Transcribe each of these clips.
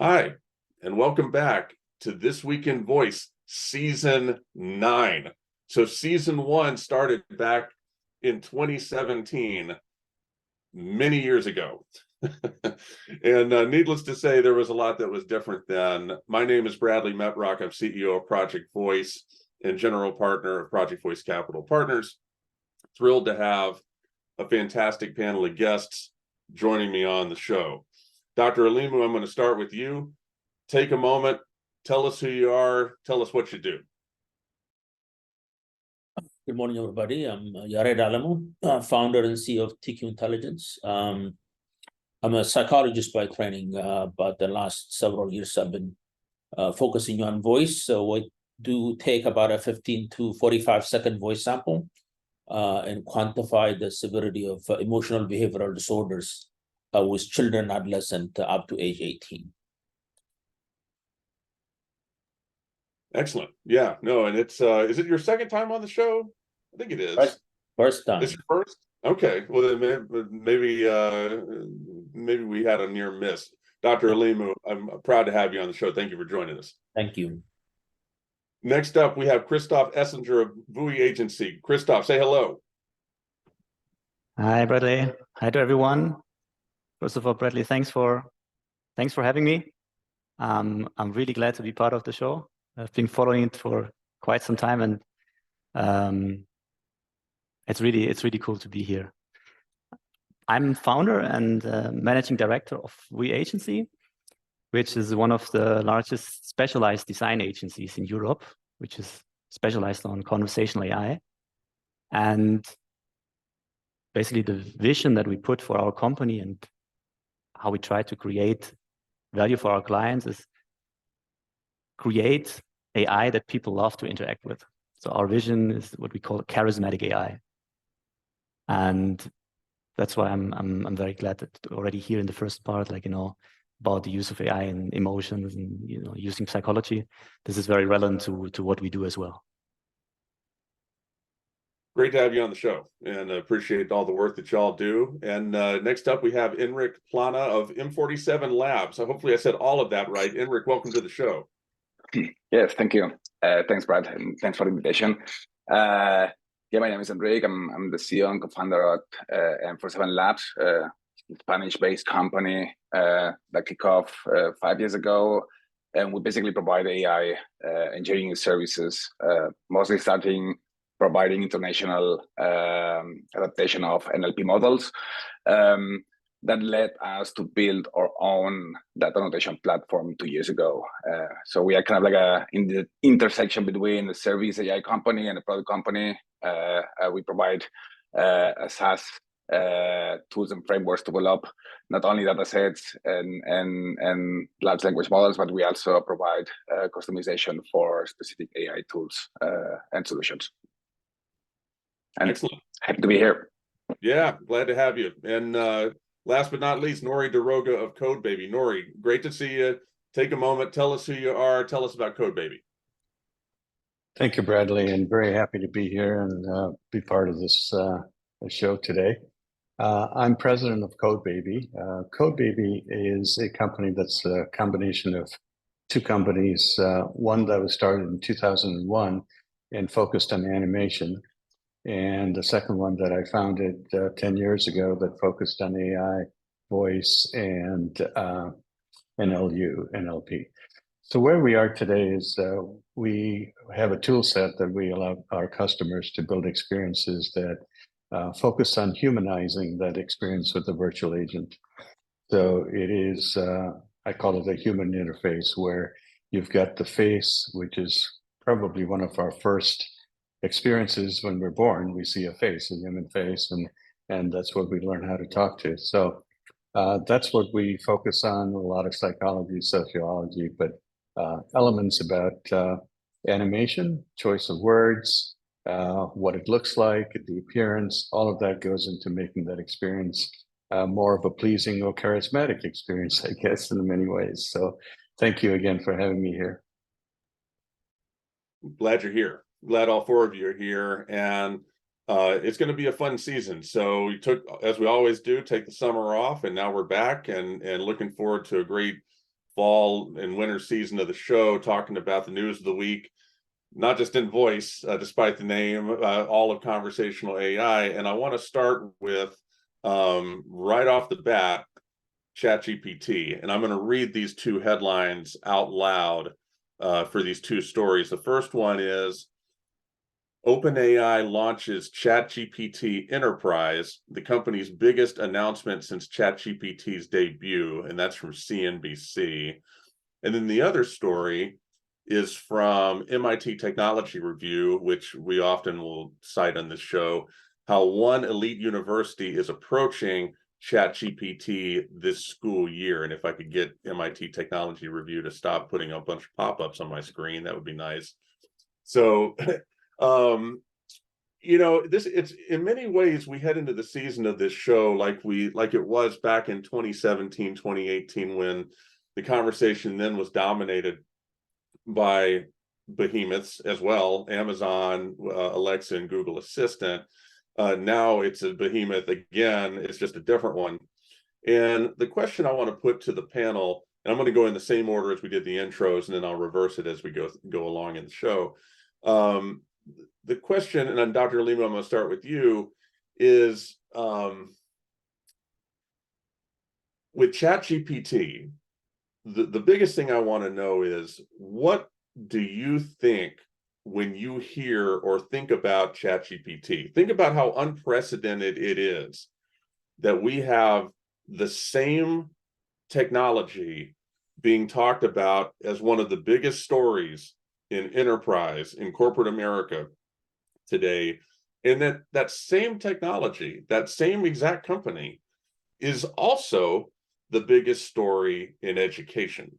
Hi, and welcome back to This Week in Voice, Season 9. So Season 1 started back in 2017, many years ago. And needless to say, there was a lot that was different then. My name is Bradley Metrock. I'm CEO of Project Voice and general partner of Project Voice Capital Partners. Thrilled to have a fantastic panel of guests joining me on the show. Dr. Alemu, I'm going to start with you. Take a moment, tell us who you are, tell us what you do. Good morning, everybody. I'm Yared Alemu, founder and CEO of TQIntelligence. I'm a psychologist by training, but the last several years I've been focusing on voice. So we do take about a 15 to 45-second voice sample and quantify the severity of emotional behavioral disorders with children, adolescents up to age 18. Excellent. Yeah, no, and it's is it your second time on the show? I think it is. First time. It's your first? Okay. Well, then maybe we had a near miss. Dr. Alemu, I'm proud to have you on the show. Thank you for joining us. Thank you. Next up, we have Christoph Esslinger of VUI Agency. Christoph, say hello. Hi, Bradley. Hi to everyone. First of all, Bradley, thanks for having me. I'm really glad to be part of the show. I've been following it for quite some time, and it's really cool to be here. I'm founder and managing director of VUI Agency, which is one of the largest specialized design agencies in Europe, which is specialized on conversational AI. And basically the vision that we put for our company and how we try to create value for our clients is create AI that people love to interact with. So our vision is what we call charismatic AI. And that's why I'm very glad that already here in the first part, about the use of AI and emotions and using psychology, this is very relevant to what we do as well. Great to have you on the show, and appreciate all the work that y'all do. And next up, we have Enric Plana of M47 Labs. So hopefully I said all of that right. Enric, welcome to the show. Yes, thank you. Thanks, Brad, and thanks for the invitation. Yeah, my name is Enric. I'm the CEO and co-founder at M47 Labs, a Spanish-based company that kicked off 5 years ago. And we basically provide AI engineering services, mostly starting providing international adaptation of NLP models. That led us to build our own data annotation platform 2 years ago. So we are kind of like in the intersection between the service AI company and a product company. We provide a SaaS tools and frameworks to develop not only data sets and large language models, but we also provide customization for specific AI tools and solutions. And excellent. Happy to be here. Yeah, glad to have you. And last but not least, Norrie Daroga of Codebaby. Norrie, great to see you. Take a moment, tell us who you are, tell us about Codebaby. Thank you, Bradley, and very happy to be here and be part of this show today. I'm president of Codebaby. Codebaby is a company that's a combination of two companies, one that was started in 2001 and focused on animation, and the second one that I founded 10 years ago that focused on AI, voice, and NLP. So where we are today is we have a tool set that we allow our customers to build experiences that focus on humanizing that experience with the virtual agent. So it is, I call it a human interface, where you've got the face, which is probably one of our first experiences when we're born. We see a face, a human face, and that's what we learn how to talk to. So that's what we focus on, a lot of psychology, sociology, but elements about animation, choice of words, what it looks like, the appearance, all of that goes into making that experience more of a pleasing or charismatic experience, I guess, in many ways. So thank you again for having me here. Glad you're here. Glad all four of you are here, and it's going to be a fun season. So we took, as we always do, take the summer off, and now we're back and looking forward to a great fall and winter season of the show, talking about the news of the week, not just in voice, despite the name, all of conversational AI. And I want to start with, right off the bat, ChatGPT. And I'm going to read these two headlines out loud for these two stories. The first one is, OpenAI launches ChatGPT Enterprise, the company's biggest announcement since ChatGPT's debut, and that's from CNBC. And then the other story is from MIT Technology Review, which we often will cite on this show, how one elite university is approaching ChatGPT this school year. And if I could get MIT Technology Review to stop putting a bunch of pop-ups on my screen, that would be nice. So it's in many ways we head into the season of this show like it was back in 2017, 2018, when the conversation then was dominated by behemoths as well, Amazon, Alexa, and Google Assistant. Now it's a behemoth again, it's just a different one. And the question I want to put to the panel, and I'm going to go in the same order as we did the intros, and then I'll reverse it as we go along in the show. The question, and then Dr. Alemu, I'm going to start with you, is with ChatGPT, the biggest thing I want to know is, what do you think when you hear or think about ChatGPT? Think about how unprecedented it is that we have the same technology being talked about as one of the biggest stories in enterprise, in corporate America today, and that same technology, that same exact company, is also the biggest story in education.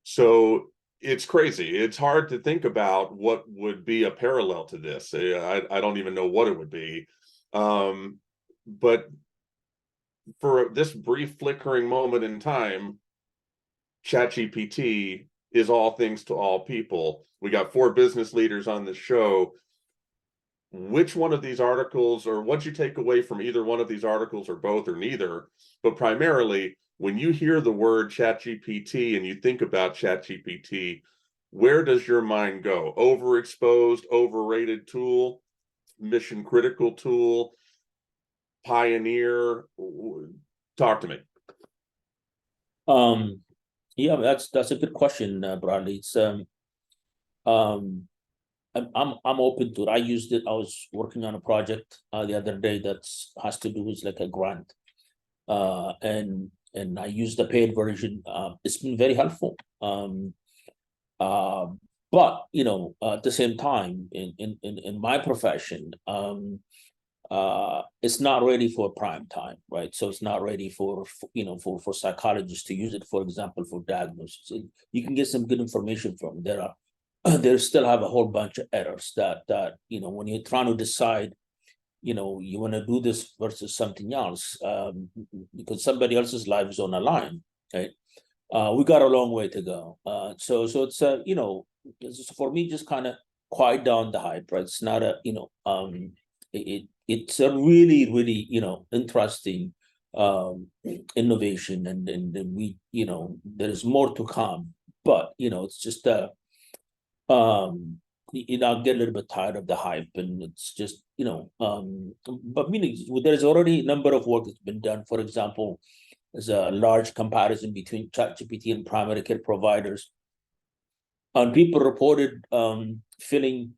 So it's crazy. It's hard to think about what would be a parallel to this. I don't even know what it would be. But for this brief flickering moment in time, ChatGPT is all things to all people. We got 4 business leaders on the show. Which one of these articles, or what you take away from either one of these articles, or both, or neither, but primarily, when you hear the word ChatGPT and you think about ChatGPT, where does your mind go? Overexposed, overrated tool, mission critical tool, pioneer? Talk to me. Yeah, that's a good question, Bradley. It's I'm open to it. I used it. I was working on a project the other day that has to do with like a grant, and I used the paid version. It's been very helpful. But at the same time, in my profession, it's not ready for prime time, right? So it's not ready for psychologists to use it, for example, for diagnosis. You can get some good information from it. There still have a whole bunch of errors that when you're trying to decide, you want to do this versus something else, because somebody else's life is on the line, right? We got a long way to go. So it's for me, just kind of quiet down the hype, right? It's not it's a really, really, interesting innovation, and we, there's more to come, but it's just I get a little bit tired of the hype, and it's just but meaning there's already a number of work that's been done. For example, there's a large comparison between ChatGPT and primary care providers, and people reported feeling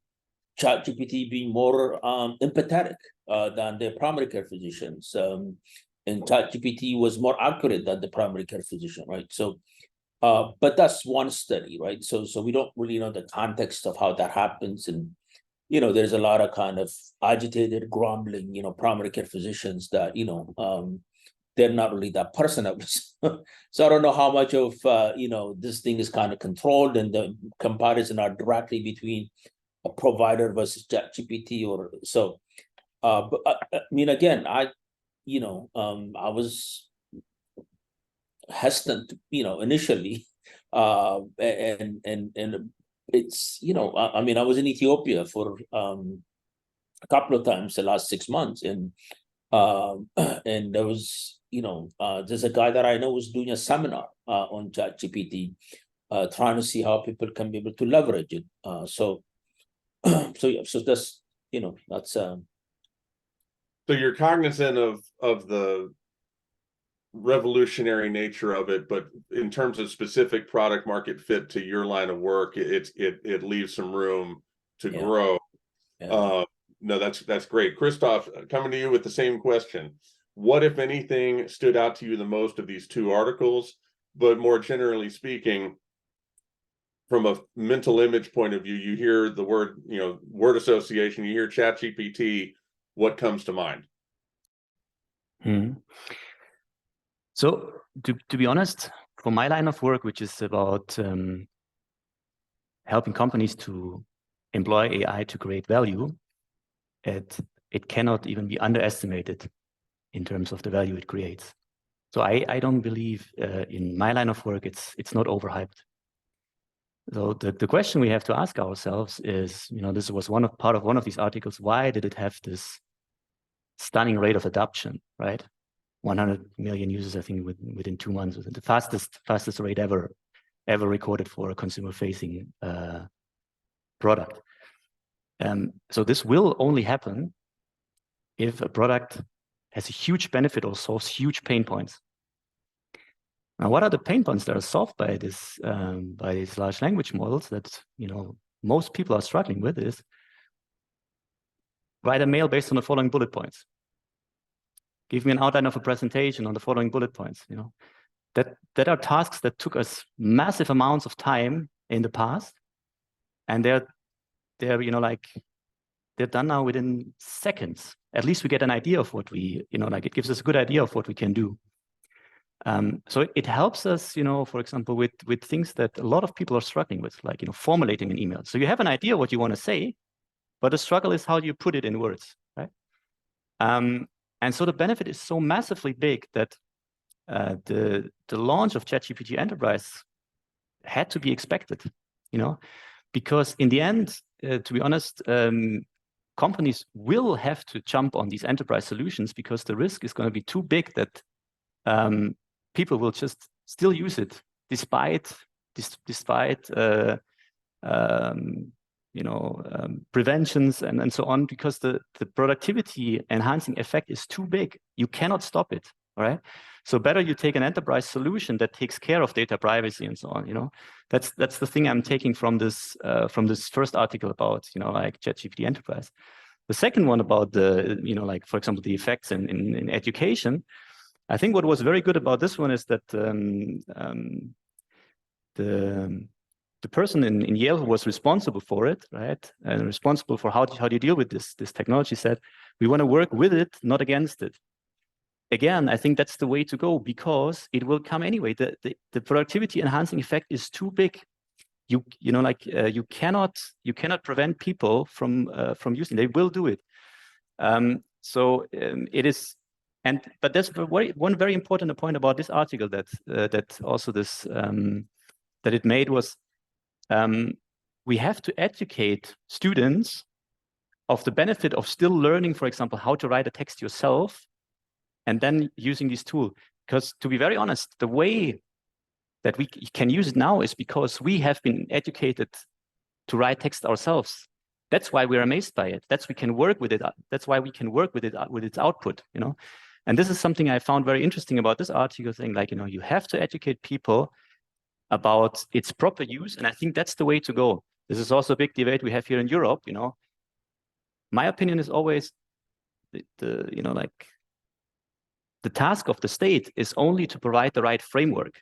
ChatGPT being more empathetic than their primary care physicians, and ChatGPT was more accurate than the primary care physician, right? So but that's one study, right? So we don't really know the context of how that happens. And, there's a lot of kind of agitated, grumbling, primary care physicians that, they're not really that personable. So I don't know how much of, this thing is kind of controlled, and the comparison are directly between a provider versus ChatGPT or so. But I mean, again, I was hesitant, initially, and it's, I mean, I was in Ethiopia for a couple of times the last 6 months, and And there was, there's a guy that I know was doing a seminar on ChatGPT, trying to see how people can be able to leverage it. So that's, that's So you're cognizant of the revolutionary nature of it, but in terms of specific product market fit to your line of work, it leaves some room to grow. Yeah. No, that's great. Christoph, coming to you with the same question. What, if anything, stood out to you the most of these two articles? But more generally speaking, from a mental image point of view, you hear the word, word association, you hear ChatGPT, what comes to mind? So to be honest, for my line of work, which is about helping companies to employ AI to create value, it cannot even be underestimated in terms of the value it creates. So I don't believe in my line of work, it's not overhyped. So the question we have to ask ourselves is, this was part of one of these articles, why did it have this stunning rate of adoption, right? 100 million users, I think, within 2 months, the fastest rate ever recorded for a consumer-facing product. So this will only happen if a product has a huge benefit or solves huge pain points. Now, what are the pain points that are solved by these large language models that most people are struggling with? Is write a mail based on the following bullet points. Give me an outline of a presentation on the following bullet points. That are tasks that took us massive amounts of time in the past, and they're done now within seconds. At least we get an idea of what we, it gives us a good idea of what we can do. So it helps us, for example, with things that a lot of people are struggling with, like, formulating an email. So you have an idea what you want to say, but the struggle is how do you put it in words, right? And so the benefit is so massively big that the launch of ChatGPT Enterprise had to be expected, because in the end, to be honest, companies will have to jump on these enterprise solutions because the risk is going to be too big that people will just still use it despite preventions and so on, because the productivity enhancing effect is too big. You cannot stop it. All right. So better you take an enterprise solution that takes care of data privacy and so on. That's the thing I'm taking from this first article about like ChatGPT Enterprise. The second one about the like, for example, the effects in education. I think what was very good about this one is that the person in Yale who was responsible for it, right, and responsible for how do you deal with this technology, said, we want to work with it, not against it. Again, I think that's the way to go because it will come anyway. The productivity enhancing effect is too big. You cannot prevent people from using. They will do it. So it is. But that's one very important point about this article that also this that it made was we have to educate students of the benefit of still learning, for example, how to write a text yourself, and then using this tool. Because to be very honest, the way that we can use it now is because we have been educated to write text ourselves. That's why we're amazed by it. That's we can work with it. That's why we can work with it with its output. And this is something I found very interesting about this article, saying like, you have to educate people about its proper use. And I think that's the way to go. This is also a big debate we have here in Europe. My opinion is always the task of the state is only to provide the right framework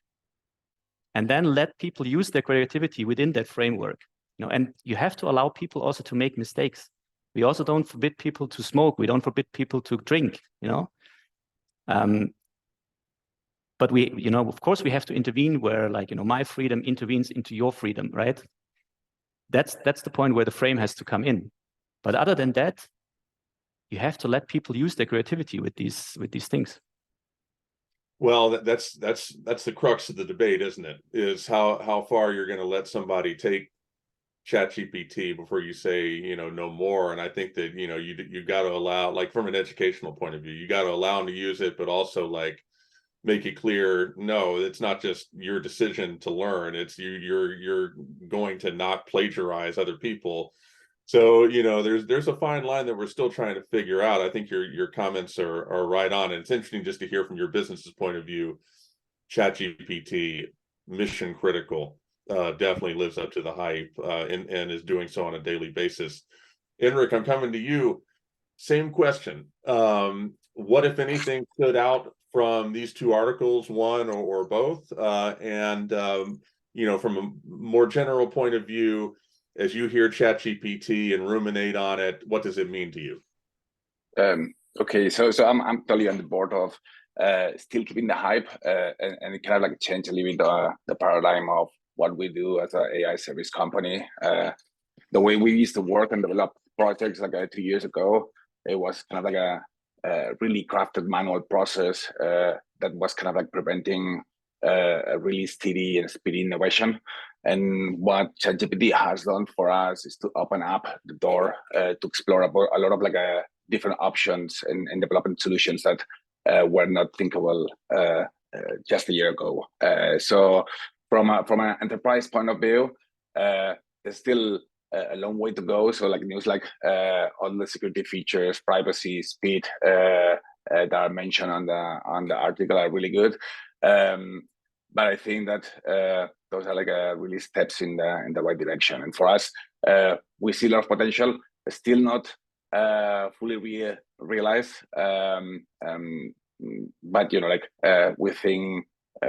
and then let people use their creativity within that framework. And you have to allow people also to make mistakes. We also don't forbid people to smoke. We don't forbid people to drink, but we, of course, we have to intervene where, like, my freedom intervenes into your freedom, right? That's the point where the frame has to come in. But other than that, you have to let people use their creativity with these things. Well, that's the crux of the debate, isn't it? Is how far you're going to let somebody take ChatGPT before you say, you know, no more. And I think that, you know, you got to allow, like, from an educational point of view, you got to allow them to use it, but also like make it clear, no, it's not just your decision to learn. It's you're going to not plagiarize other people. So, you know, there's a fine line that we're still trying to figure out. I think your comments are right on. And it's interesting just to hear from your business's point of view. ChatGPT, mission critical, definitely lives up to the hype, and is doing so on a daily basis. Enric, I'm coming to you. Same question. What, if anything, stood out from these two articles, one or both? You know, from a more general point of view, as you hear ChatGPT and ruminate on it, what does it mean to you? Okay, so I'm totally on the board of still keeping the hype and it kind of like change a little bit the paradigm of what we do as an AI service company. The way we used to work and develop projects like 2 years ago, it was kind of like a really crafted manual process that was kind of like preventing a really steady and speedy innovation. And what ChatGPT has done for us is to open up the door to explore a lot of like different options and developing solutions that were not thinkable just a year ago. So from an enterprise point of view, there's still a long way to go. So like news like all the security features, privacy, speed that are mentioned on the article are really good. But I think that those are like really steps in the right direction. And for us, we see a lot of potential, still not fully realized. But you know, like we think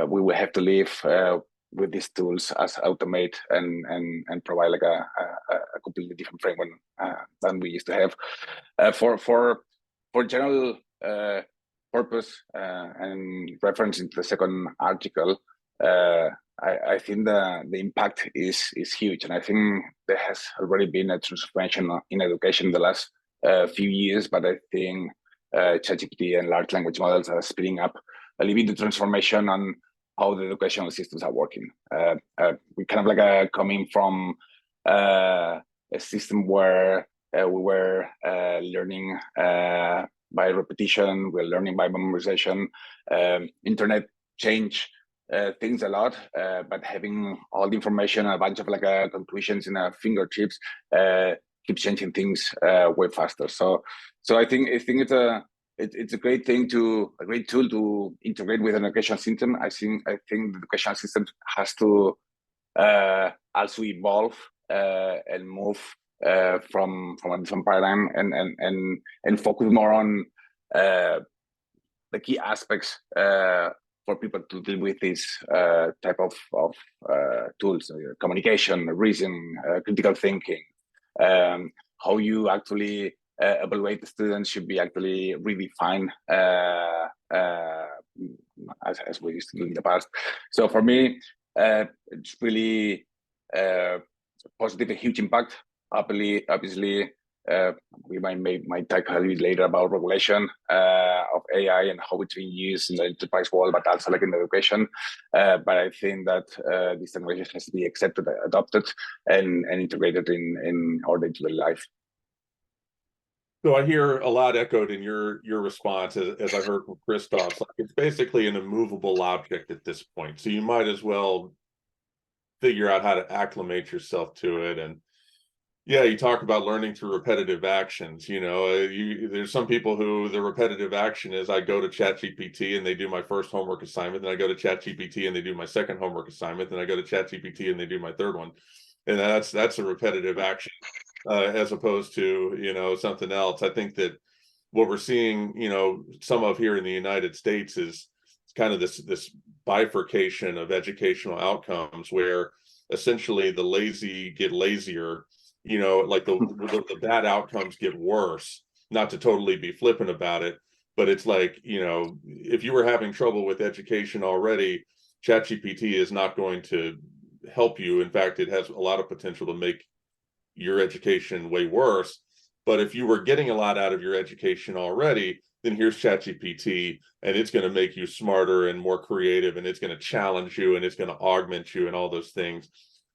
we will have to live with these tools as automate and provide like a completely different framework than we used to have. For general purpose and reference into the second article, I think the impact is huge, and I think there has already been a transformation in education in the last few years. But I think ChatGPT and large language models are speeding up a little bit the transformation on how the educational systems are working. We kind of like coming from a system where we were learning by repetition, we're learning by memorization. Internet changed things a lot, but having all the information, a bunch of like conclusions in our fingertips, keeps changing things way faster. So I think it's a great thing a great tool to integrate with an educational system. I think the educational system has to also evolve and move from a different paradigm and focus more on the key aspects for people to deal with this type of tools: communication, reasoning, critical thinking. How you actually evaluate the students should be actually redefined as we used to do in the past. So for me, it's really positive, a huge impact. Obviously, we might talk a little bit later about regulation of AI and how it's being used in the enterprise world, but also like in education. But I think that this technology has to be accepted, adopted, and integrated in our day-to-day life. So I hear a lot echoed in your response, as I heard from Christoph. Like, it's basically an immovable object at this point. So you might as well figure out how to acclimate yourself to it. And yeah, you talk about learning through repetitive actions. You know, there's some people who the repetitive action is I go to ChatGPT and they do my first homework assignment, then I go to ChatGPT and they do my second homework assignment, then I go to ChatGPT and they do my third one. And that's a repetitive action. As opposed to, you know, something else. I think that what we're seeing, you know, some of here in the United States is kind of this bifurcation of educational outcomes where essentially the lazy get lazier, you know, like the bad outcomes get worse. Not to totally be flippant about it, but it's like, you know, if you were having trouble with education already, ChatGPT is not going to help you. In fact, it has a lot of potential to make your education way worse. But if you were getting a lot out of your education already, then here's ChatGPT, and it's going to make you smarter and more creative, and it's going to challenge you, and it's going to augment you, and all those things.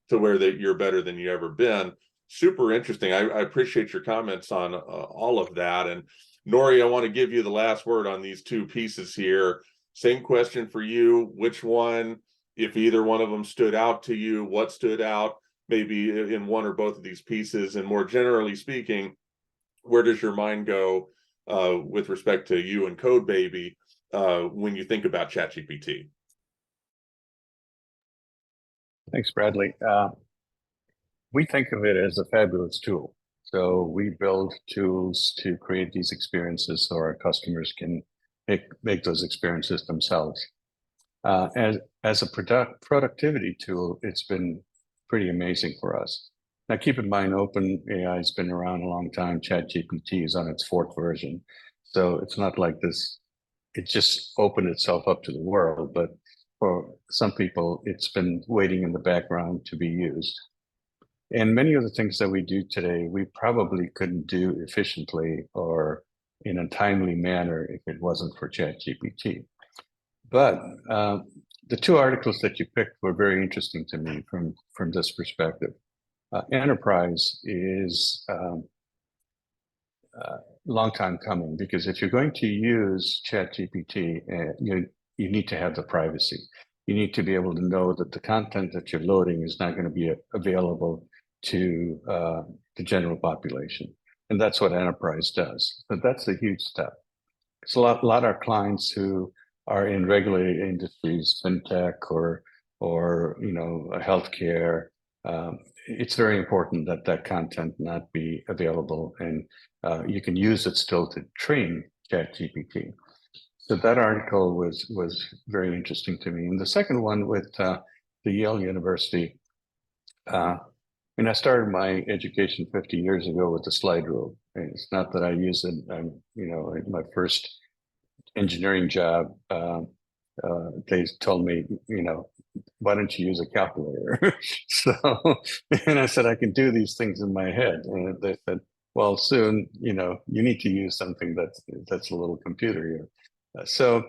to where that you're better than you ever been. Super interesting. I appreciate your comments on all of that. And Norrie, I want to give you the last word on these two pieces here. Same question for you. Which one, if either one of them stood out to you, what stood out maybe in one or both of these pieces? And more generally speaking, where does your mind go with respect to you and Codebaby when you think about ChatGPT? Thanks, Bradley. We think of it as a fabulous tool. So we build tools to create these experiences so our customers can make those experiences themselves. As a productivity tool, it's been pretty amazing for us. Now, keep in mind, Open AI has been around a long time. ChatGPT is on its 4th version. So it's not like this, it just opened itself up to the world. But for some people, it's been waiting in the background to be used. And many of the things that we do today, we probably couldn't do efficiently or in a timely manner if it wasn't for ChatGPT. But the two articles that you picked were very interesting to me from this perspective. Enterprise is a long time coming, because if you're going to use ChatGPT, you need to have the privacy. You need to be able to know that the content that you're loading is not going to be available to the general population. And that's what Enterprise does. But that's a huge step. It's a lot of our clients who are in regulated industries, fintech or healthcare. It's very important that that content not be available, and you can use it still to train ChatGPT. So that article was very interesting to me. And the second one with the Yale University, I started my education 50 years ago with the slide rule. And it's not that I use it. In my first engineering job, they told me, why don't you use a calculator? And I said, I can do these things in my head. And they said, well, soon, you need to use something that's a little computer here. So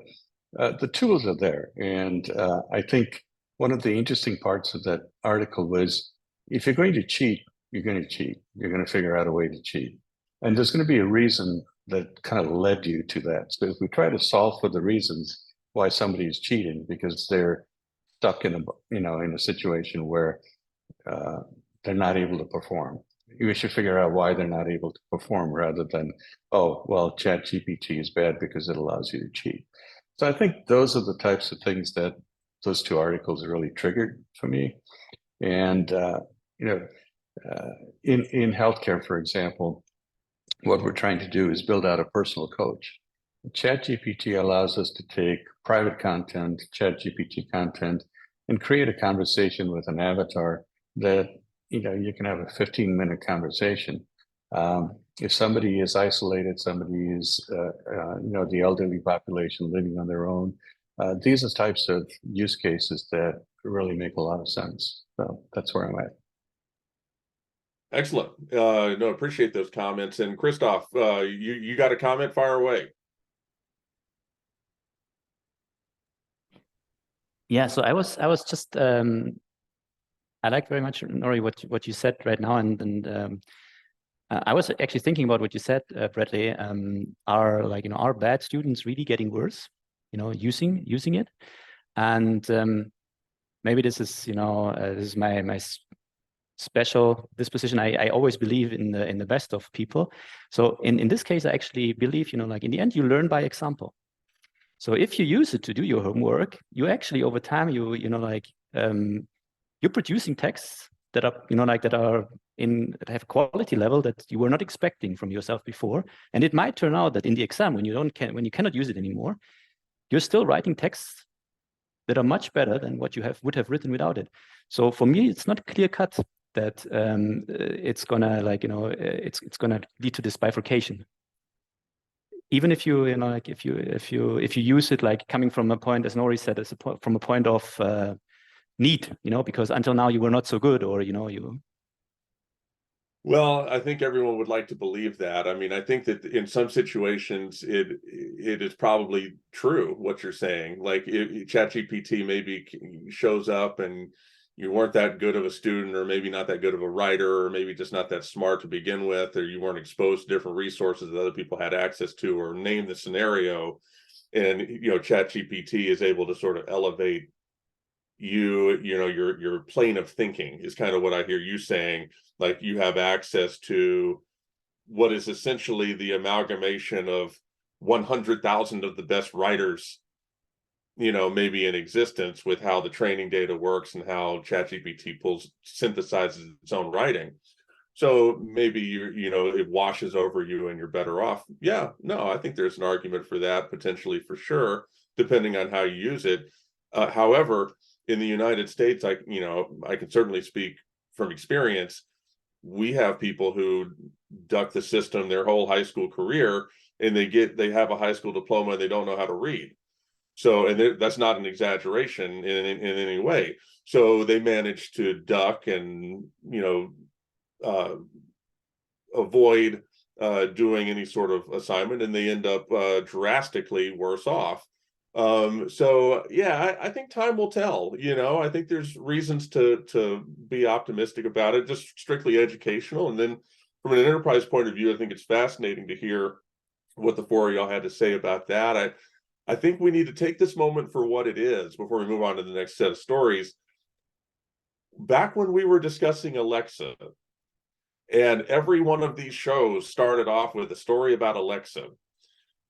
the tools are there. And I think one of the interesting parts of that article was, if you're going to cheat, you're going to cheat. You're going to figure out a way to cheat. And there's going to be a reason that kind of led you to that. So if we try to solve for the reasons why somebody is cheating, because they're stuck in a situation where they're not able to perform, we should figure out why they're not able to perform, rather than, oh, well, ChatGPT is bad because it allows you to cheat. So I think those are the types of things that those two articles really triggered for me. And in healthcare, for example, what we're trying to do is build out a personal coach. ChatGPT allows us to take private content, ChatGPT content, and create a conversation with an avatar that you can have a 15-minute conversation. If somebody is isolated, somebody is the elderly population living on their own, these are types of use cases that really make a lot of sense. So that's where I'm at. Excellent. Appreciate those comments. And Christoph, you got a comment? Fire away. Yeah, so I was just I like very much, Norrie, what you said right now, and I was actually thinking about what you said, Bradley. Are bad students really getting worse? Using it, and maybe this is my special disposition. I always believe in the best of people. So in this case, I actually believe in the end you learn by example. So if you use it to do your homework, you actually over time you're producing texts that are that have quality level that you were not expecting from yourself before, and it might turn out that in the exam when you cannot use it anymore, you're still writing texts that are much better than what you would have written without it. So for me, it's not clear cut that it's gonna it's gonna lead to this bifurcation. Even if you if you use it coming from a point, as Norrie said, from a point of need, because until now you were not so good, or you. Well, I think everyone would like to believe that. I mean, I think that in some situations it is probably true what you're saying. Like ChatGPT maybe shows up and you weren't that good of a student, or maybe not that good of a writer, or maybe just not that smart to begin with, or you weren't exposed to different resources that other people had access to, or name the scenario. And, you know, ChatGPT is able to sort of elevate your plane of thinking is kind of what I hear you saying. Like, you have access to what is essentially the amalgamation of 100,000 of the best writers, you know, maybe in existence, with how the training data works and how ChatGPT synthesizes its own writing. So maybe it washes over you and you're better off. Yeah, no, I think there's an argument for that, potentially, for sure, depending on how you use it. However, in the United States, I can certainly speak from experience. We have people who duck the system their whole high school career, and they have a high school diploma and they don't know how to read. So, and that's not an exaggeration in any way. So they manage to duck and, avoid doing any sort of assignment, and they end up drastically worse off. So yeah, I think time will tell. I think there's reasons to be optimistic about it, just strictly educational. And then from an enterprise point of view, I think it's fascinating to hear what the four of y'all had to say about that. I think we need to take this moment for what it is before we move on to the next set of stories. Back when we were discussing Alexa, and every one of these shows started off with a story about Alexa,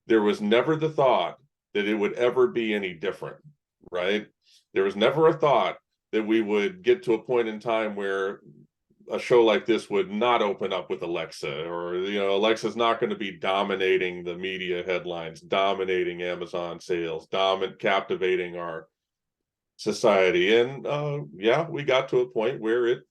there was never the thought that it would ever be any different, right? There was never a thought that we would get to a point in time where a show like this would not open up with Alexa, or, Alexa's not going to be dominating the media headlines, dominating Amazon sales, captivating our society. And yeah, we got to a point where it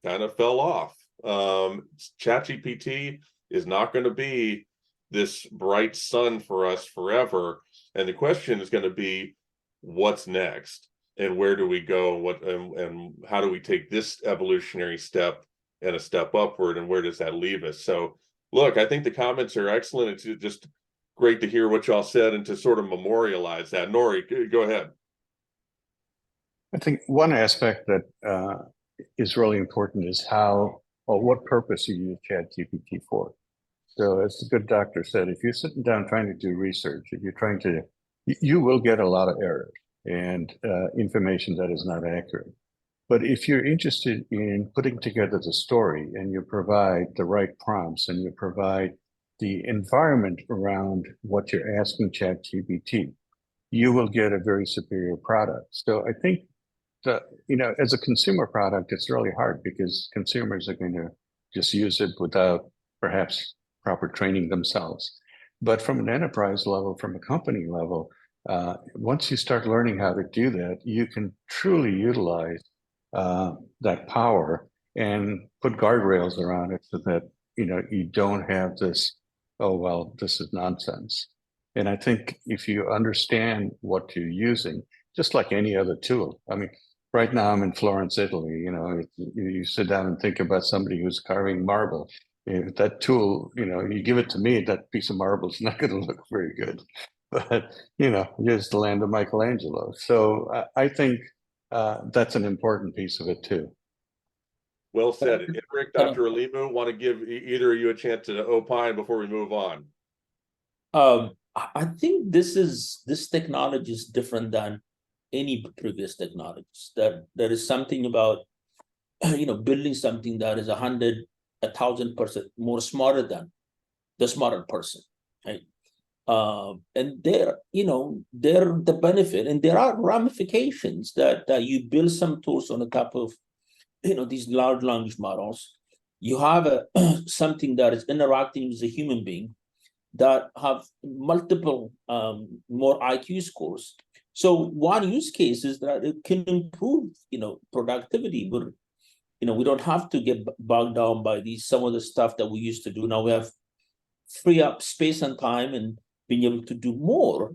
kind of fell off. ChatGPT is not going to be this bright sun for us forever. And the question is going to be, what's next? And where do we go? And how do we take this evolutionary step and a step upward, and where does that leave us? So look, I think the comments are excellent. It's just great to hear what y'all said and to sort of memorialize that. Norrie, go ahead. I think one aspect that is really important is how or what purpose you use ChatGPT for. So as the good doctor said, if you're sitting down trying to do research, if you're trying to, you will get a lot of errors and information that is not accurate. But if you're interested in putting together the story, and you provide the right prompts, and you provide the environment around what you're asking ChatGPT, you will get a very superior product. So I think that, as a consumer product, it's really hard because consumers are going to just use it without perhaps proper training themselves. But from an enterprise level, from a company level, once you start learning how to do that, you can truly utilize that power and put guardrails around it so that you don't have this, oh well, this is nonsense. And I think if you understand what you're using, just like any other tool, I mean, right now I'm in Florence, Italy. You sit down and think about somebody who's carving marble. If that tool, you give it to me, that piece of marble is not going to look very good. But here's the land of Michelangelo. So I think that's an important piece of it too. Well said. Enric, Dr. Alemu, want to give either of you a chance to opine before we move on? I think this technology is different than any previous technologies. That there is something about building something that is 1,000% more smarter than the smarter person, right? And they're the benefit, and there are ramifications that you build some tools on the top of these large language models. You have something that is interacting with a human being that have multiple more IQ scores. So one use case is that it can improve productivity, but we don't have to get bogged down by some of the stuff that we used to do. Now we have free up space and time and being able to do more.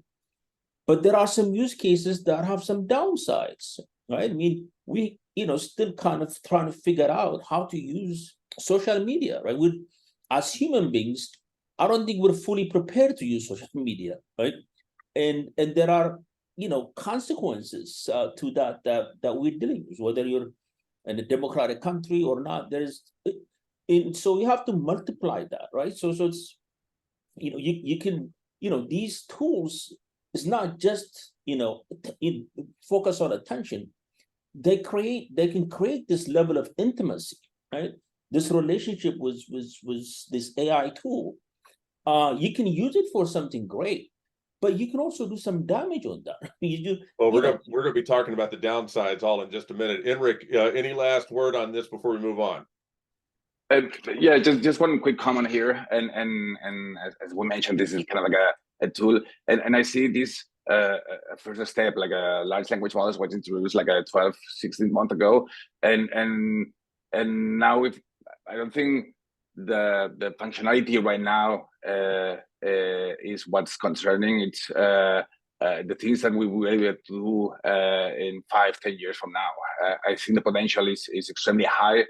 But there are some use cases that have some downsides, right? I mean, we still kind of trying to figure out how to use social media, right? As human beings, I don't think we're fully prepared to use social media, right? And there are consequences to that we're dealing with, whether you're in a democratic country or not. So you have to multiply that, right? So it's, you can, these tools is not just, focus on attention. They can create this level of intimacy, right? This relationship with this AI tool. You can use it for something great, but you can also do some damage on that. Well, we're gonna be talking about the downsides all in just a minute. Enric, any last word on this before we move on? Yeah, just one quick comment here, and as we mentioned, this is kind of like a tool, and I see this first step, like a large language models was introduced like a 12-16 months ago, and now I don't think the functionality right now is what's concerning. It's the things that we will be able to do in 5-10 years from now. I think the potential is extremely high.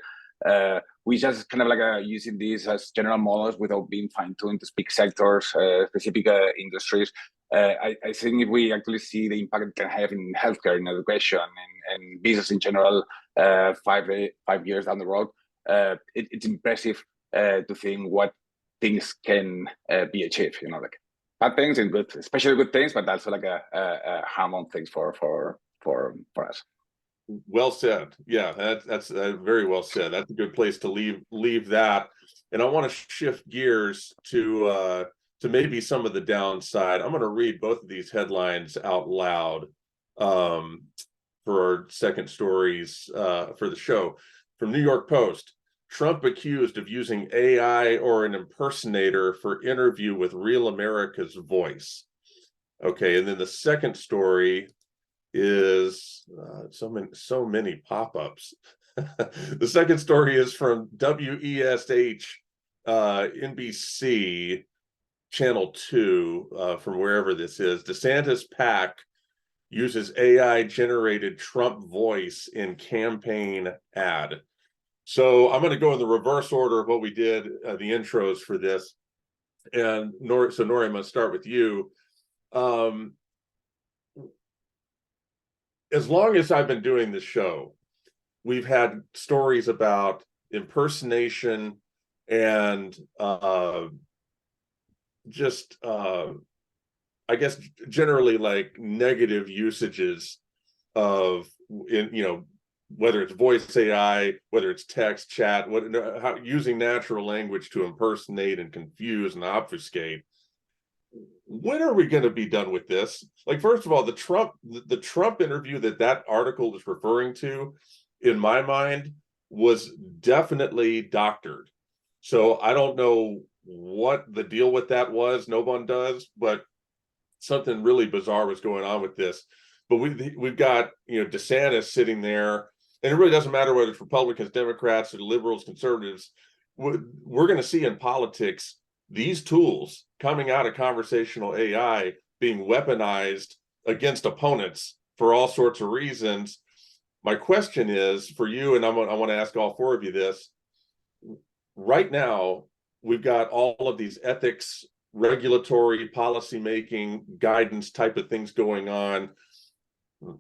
We just kind of like using these as general models without being fine-tuned to specific sectors, specific industries. I think if we actually see the impact it can have in healthcare, in education, and business in general, 5 years down the road, it's impressive to think what things can be achieved. Like bad things and good, especially good things, but also like a harmful things for us. Well said. Yeah, that's very well said. That's a good place to leave that. And I want to shift gears to maybe some of the downside. I'm going to read both of these headlines out loud for our second stories for the show. From New York Post: Trump accused of using AI or an impersonator for interview with Real America's Voice. Okay, and then the second story is so many pop-ups. The second story is from WESH NBC Channel 2 from wherever this is. DeSantis PAC uses AI-generated Trump voice in campaign ad. So I'm going to go in the reverse order of what we did, the intros for this. And Norrie, I'm going to start with you. As long as I've been doing this show, we've had stories about impersonation and I guess generally like negative usages of, whether it's voice AI, whether it's text, chat, using natural language to impersonate and confuse and obfuscate. When are we going to be done with this? Like, first of all, the Trump interview that article is referring to, in my mind, was definitely doctored. So I don't know what the deal with that was. No one does, but something really bizarre was going on with this. But we've got DeSantis sitting there, and it really doesn't matter whether it's Republicans, Democrats, or liberals, conservatives. We're going to see in politics these tools coming out of conversational AI being weaponized against opponents for all sorts of reasons. My question is for you, and I want to ask all four of you this. Right now, we've got all of these ethics, regulatory, policymaking, guidance type of things going on,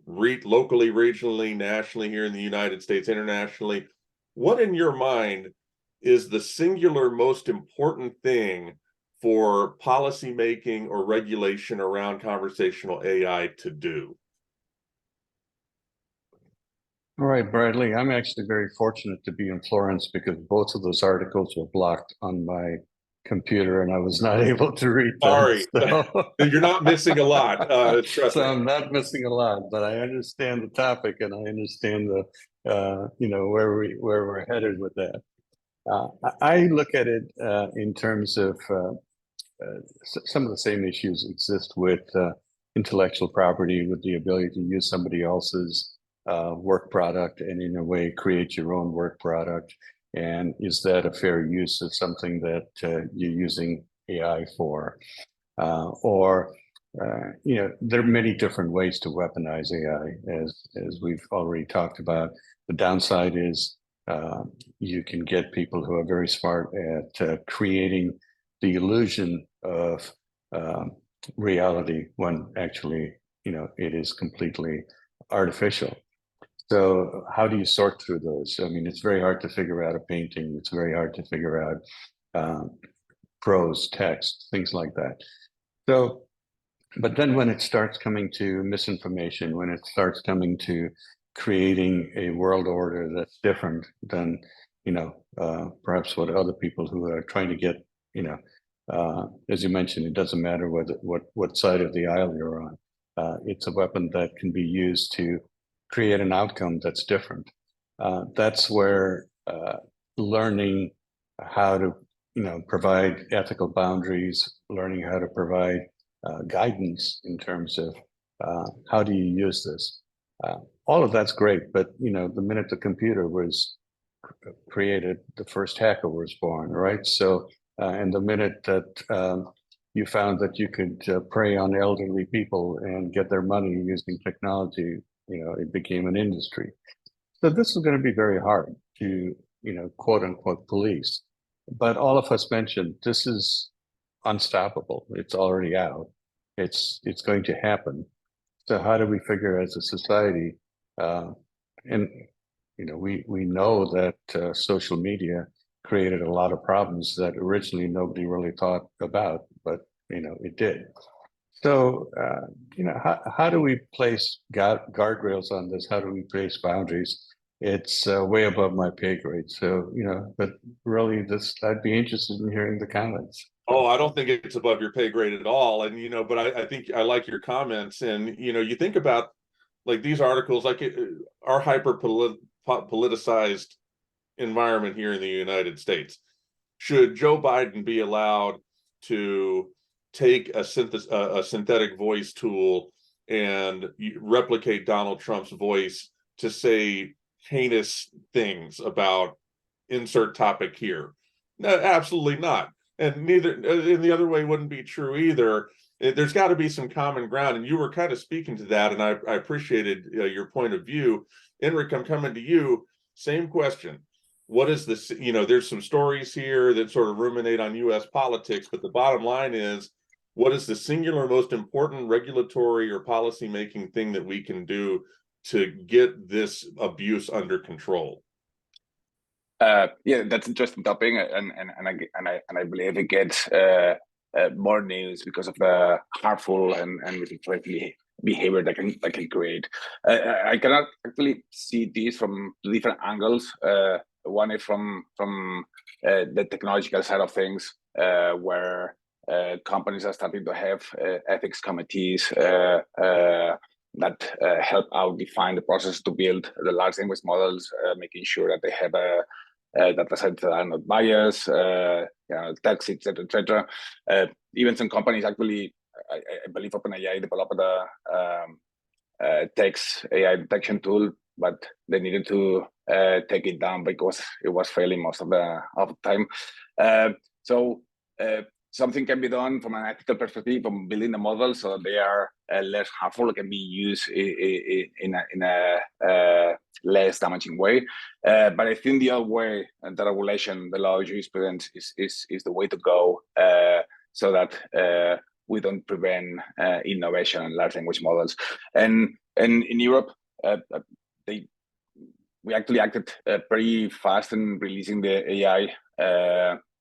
locally, regionally, nationally, here in the United States, internationally. What in your mind is the singular most important thing for policy making or regulation around conversational AI to do? All right, Bradley, I'm actually very fortunate to be in Florence because both of those articles were blocked on my computer and I was not able to read them. Sorry, so. You're not missing a lot. Trust me. I'm not missing a lot, but I understand the topic and I understand the where we're headed with that. I look at it in terms of some of the same issues exist with intellectual property, with the ability to use somebody else's work product and in a way create your own work product. And is that a fair use of something that you're using AI for? There are many different ways to weaponize AI, as we've already talked about. The downside is you can get people who are very smart at creating the illusion of reality when actually, it is completely artificial. So how do you sort through those? I mean, it's very hard to figure out a painting. It's very hard to figure out prose, text, things like that. So, but then when it starts coming to misinformation, when it starts coming to creating a world order that's different than, perhaps what other people who are trying to get, as you mentioned, it doesn't matter what side of the aisle you're on. It's a weapon that can be used to create an outcome that's different. That's where learning how to, provide ethical boundaries, learning how to provide guidance in terms of how do you use this. All of that's great, but the minute the computer was created, the first hacker was born, right? So, and the minute that you found that you could prey on elderly people and get their money using technology, it became an industry. So this is going to be very hard to, quote unquote, police. But all of us mentioned this is unstoppable. It's already out. It's going to happen. So how do we figure as a society? And we know that social media created a lot of problems that originally nobody really thought about, but it did. So how do we place guardrails on this? How do we place boundaries? It's way above my pay grade. So but really, I'd be interested in hearing the comments. Oh, I don't think it's above your pay grade at all. And, but I think I like your comments. And, you think about like these articles, like our hyper politicized environment here in the United States. Should Joe Biden be allowed to take a synthetic voice tool and replicate Donald Trump's voice to say heinous things about insert topic here? No, absolutely not. And the other way wouldn't be true either. There's got to be some common ground, and you were kind of speaking to that, and I appreciated your point of view. Enric, I'm coming to you. Same question. What is this? There's some stories here that sort of ruminate on U.S. politics, but the bottom line is, what is the singular most important regulatory or policy-making thing that we can do to get this abuse under control? Yeah, that's an interesting topic, and I believe it gets more news because of the harmful and friendly behavior that can create. I cannot actually see this from different angles. One is from the technological side of things, where companies are starting to have ethics committees that help out define the process to build the large language models, making sure that they have data sets that are not biased, text, etc. Even some companies actually, I believe OpenAI developed a text AI detection tool, but they needed to take it down because it was failing most of the time. So something can be done from an ethical perspective from building the models so that they are less harmful, can be used in a less damaging way. But I think the other way, the regulation, the law jurisprudence is the way to go, so that we don't prevent innovation in large language models. And in Europe, we actually acted pretty fast in releasing the AI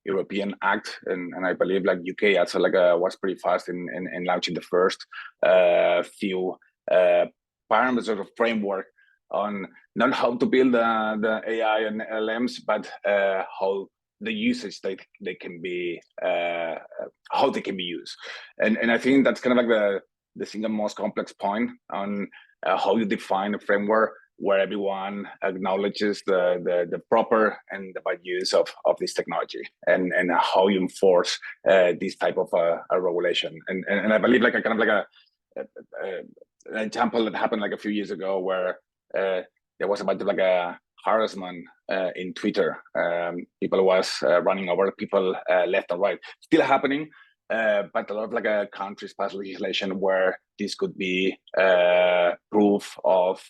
European Act, and I believe like UK also was pretty fast in launching the first few parameters of framework on not how to build the AI and LLMs, but how the usage they can be, how they can be used. And I think that's kind of like the single most complex point on how you define a framework where everyone acknowledges the proper and the bad use of this technology, and how you enforce this type of a regulation. And I believe like a kind of like an example that happened like a few years ago where there was a bunch of like a harassment in Twitter. People was running over people left and right. Still happening. But a lot of like countries pass legislation where this could be proof of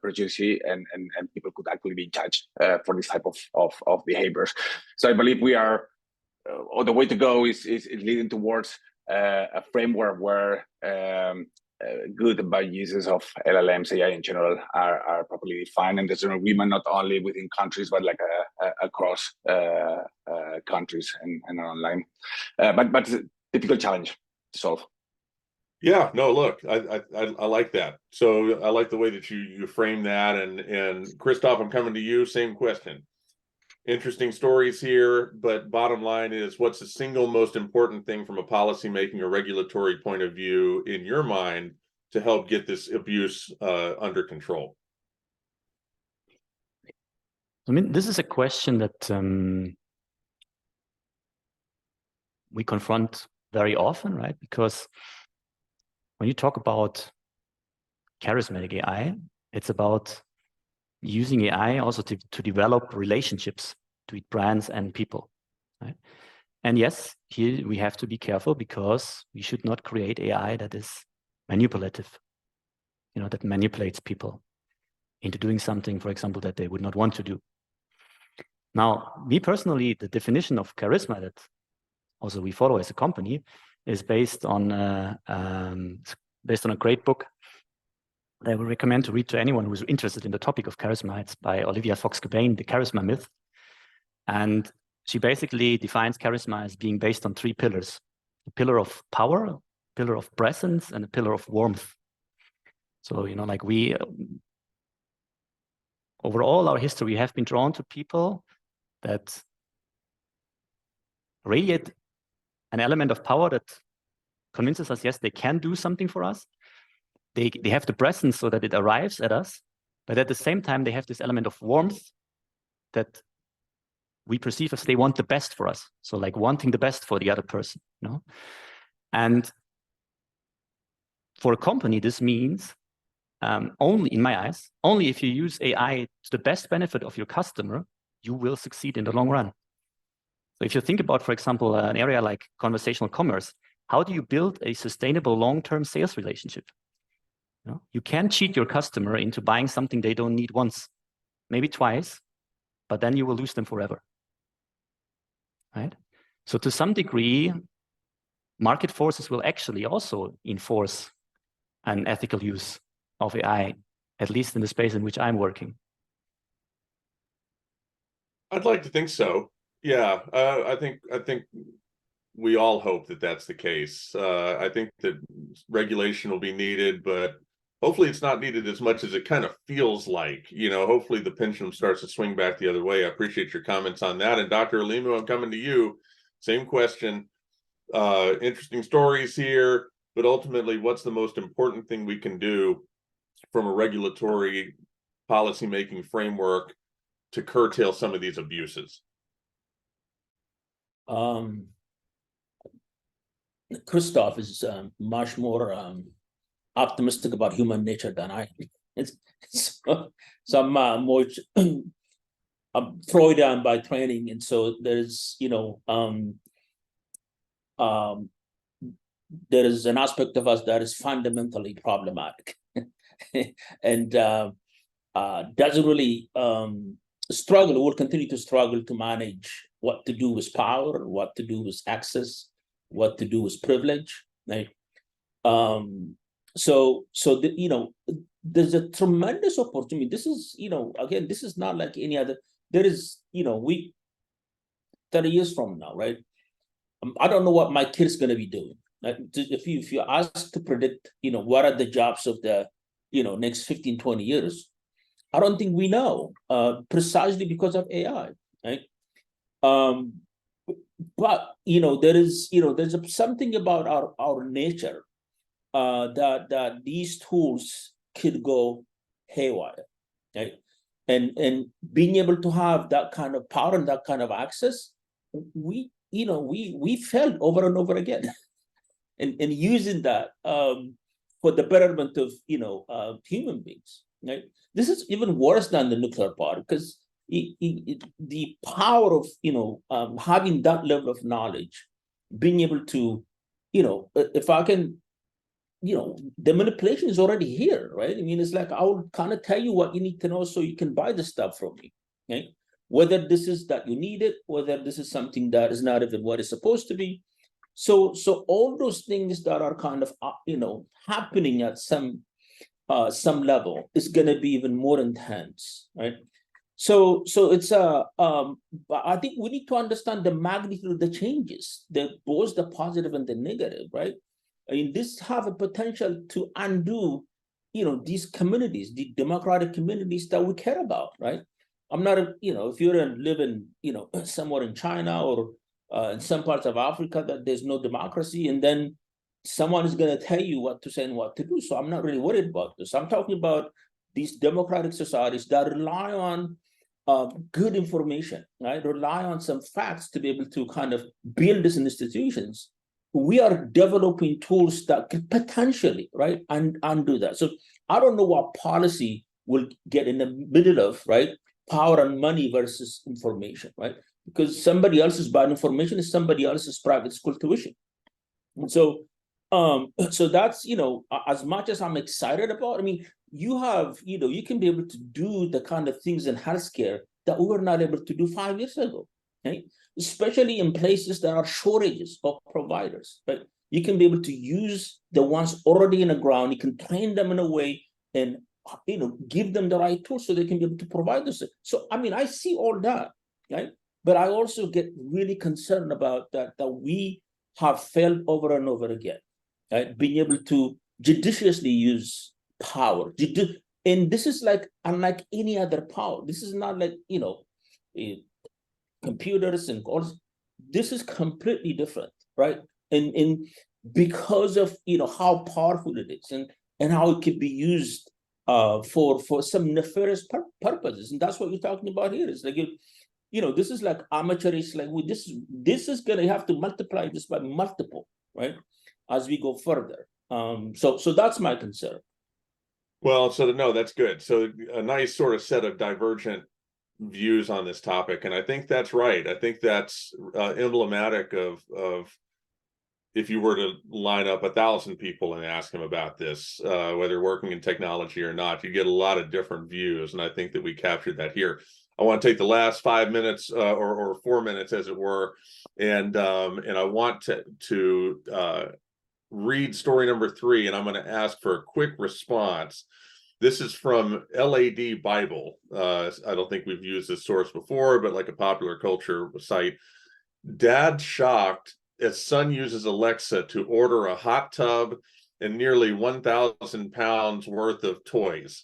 prejudice, and people could actually be judged for this type of behaviors. So I believe we are, or the way to go is leading towards a framework where good and bad uses of LLMs, AI in general, are properly defined, and there's an agreement not only within countries but like across countries and online. But it's a difficult challenge to solve. Yeah, no, look, I like that. So I like the way that you frame that. And Christoph, I'm coming to you. Same question. Interesting stories here, but bottom line is, what's the single most important thing from a policymaking or regulatory point of view in your mind to help get this abuse under control? I mean, this is a question that we confront very often, right? Because when you talk about charismatic AI, it's about using AI also to develop relationships between brands and people, right? And yes, here we have to be careful, because we should not create AI that is manipulative, that manipulates people into doing something, for example, that they would not want to do. Now, me personally, the definition of charisma that also we follow as a company is based on a great book that I would recommend to read to anyone who's interested in the topic of charisma. It's by Olivia Fox-Cabane, The Charisma Myth. And she basically defines charisma as being based on 3 pillars: a pillar of power, a pillar of presence, and a pillar of warmth. So, like we, over all our history, have been drawn to people that radiate an element of power that convinces us, yes, they can do something for us. They have the presence so that it arrives at us, but at the same time, they have this element of warmth that we perceive as they want the best for us. So like wanting the best for the other person, And for a company, this means only, in my eyes, only if you use AI to the best benefit of your customer, you will succeed in the long run. So if you think about, for example, an area like conversational commerce, how do you build a sustainable long-term sales relationship? You can cheat your customer into buying something they don't need once, maybe twice, but then you will lose them forever, right? So to some degree, market forces will actually also enforce an ethical use of AI, at least in the space in which I'm working. I'd like to think so. Yeah, I think we all hope that that's the case. I think that regulation will be needed, but hopefully it's not needed as much as it kind of feels like. Hopefully the pendulum starts to swing back the other way. I appreciate your comments on that. And Dr. Alemu, I'm coming to you. Same question. Interesting stories here, but ultimately, what's the most important thing we can do from a regulatory policymaking framework to curtail some of these abuses? Christoph is much more optimistic about human nature than I am. So I'm more I'm Freudian by training, and so there's there is an aspect of us that is fundamentally problematic, and doesn't really struggle. Will continue to struggle to manage what to do with power, what to do with access, what to do with privilege, right? There's a tremendous opportunity. This is, again, this is not like any other. There is, 30 years from now, right? I don't know what my kid's going to be doing. If you ask to predict, what are the jobs of the, next 15, 20 years, I don't think we know, precisely because of AI, right? But there is, there's something about our nature that these tools could go haywire, right? And being able to have that kind of power and that kind of access, we failed over and over again, and using that for the betterment of human beings, right? This is even worse than the nuclear part, because the power of having that level of knowledge, being able to if I can, the manipulation is already here, right? I mean, it's like I will kind of tell you what you need to know so you can buy the stuff from me, okay? Whether this is that you need it, whether this is something that is not even what it's supposed to be, So all those things that are kind of happening at some level is going to be even more intense, right? So it's but I think we need to understand the magnitude of the changes, both the positive and the negative, right? I mean, this have a potential to undo, these communities, the democratic communities that we care about, right? I'm not, if you're living, somewhere in China or in some parts of Africa that there's no democracy, and then someone is going to tell you what to say and what to do. So I'm not really worried about this. I'm talking about these democratic societies that rely on good information, right? Rely on some facts to be able to kind of build these institutions. We are developing tools that could potentially, right, undo that. So I don't know what policy will get in the middle of, right, power and money versus information, right? Because somebody else's bad information is somebody else's private school tuition. And so that's, as much as I'm excited about, I mean, you can be able to do the kind of things in healthcare that we were not able to do 5 years ago, right? Especially in places that are shortages of providers, right? You can be able to use the ones already in the ground. You can train them in a way and, give them the right tools so they can be able to provide this. So, I mean, I see all that, right? But I also get really concerned about that we have failed over and over again, right? Being able to judiciously use power. And this is like unlike any other power. This is not like, computers and all. This is completely different, right? And because of, how powerful it is and how it can be used for some nefarious purposes. And that's what you're talking about here. It's like, this is like amateurish, like this is going to have to multiply this by multiple, right? As we go further. So that's my concern. Well, so no, that's good. So a nice sort of set of divergent views on this topic. And I think that's right. I think that's emblematic of if you were to line up 1,000 people and ask them about this, whether working in technology or not, you get a lot of different views. And I think that we captured that here. I want to take the last 5 minutes or 4 minutes, as it were, and I want to read story number 3, and I'm going to ask for a quick response. This is from LAD Bible. I don't think we've used this source before, but like a popular culture site. Dad shocked as son uses Alexa to order a hot tub and nearly 1,000 pounds worth of toys.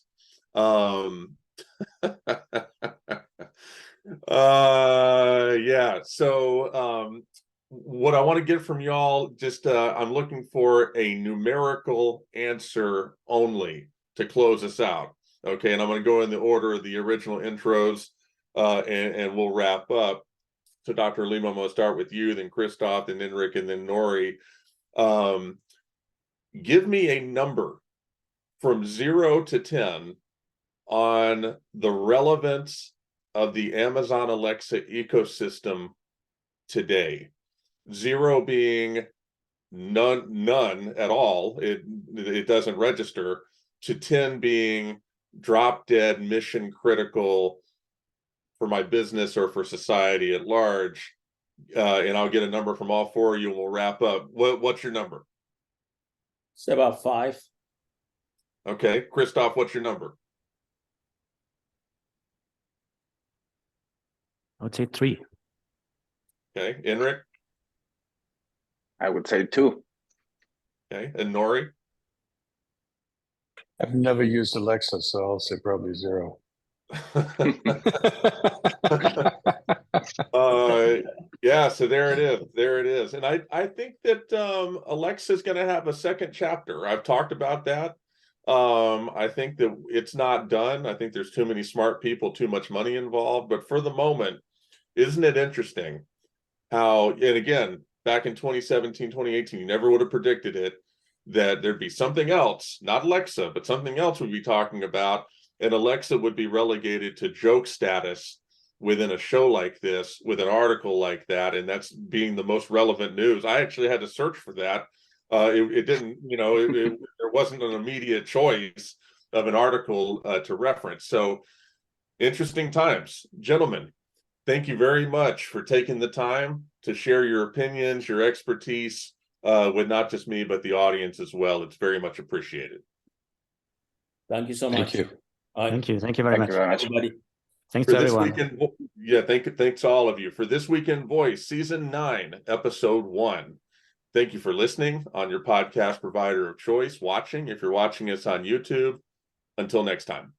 Yeah. So what I want to get from y'all, just I'm looking for a numerical answer only to close us out. Okay, and I'm going to go in the order of the original intros, and we'll wrap up. So Dr. Alemu, I'm going to start with you, then Christoph, then Enric, and then Norrie. Give me a number from 0 to 10 on the relevance of the Amazon Alexa ecosystem today. 0 being none at all, it doesn't register, to 10 being drop dead, mission critical for my business or for society at large. And I'll get a number from all 4 of you and we'll wrap up. What's your number? It's about 5. Okay, Christoph, what's your number? I would say 3. Okay, Enric? I would say 2. Okay, and Norrie? I've never used Alexa, so I'll say probably 0. Yeah, so there it is. And I think that Alexa is going to have a second chapter. I've talked about that. I think that it's not done. I think there's too many smart people, too much money involved. But for the moment, isn't it interesting how, and again, back in 2017, 2018, you never would have predicted it, that there'd be something else, not Alexa, but something else we'd be talking about. And Alexa would be relegated to joke status within a show like this, with an article like that. And that's being the most relevant news. I actually had to search for that. It didn't, there wasn't an immediate choice of an article to reference. So interesting times. Gentlemen, thank you very much for taking the time to share your opinions, your expertise with not just me, but the audience as well. It's very much appreciated. Thank you so Thank much. you. All right, Thank you. Thank you very Thank much. you very much. everybody. Thanks For to this everyone. weekend, thanks all of you for This Week in Voice, Season 9, Episode 1. Thank you for listening on your podcast provider of choice, watching, if you're watching us on YouTube. Until next time.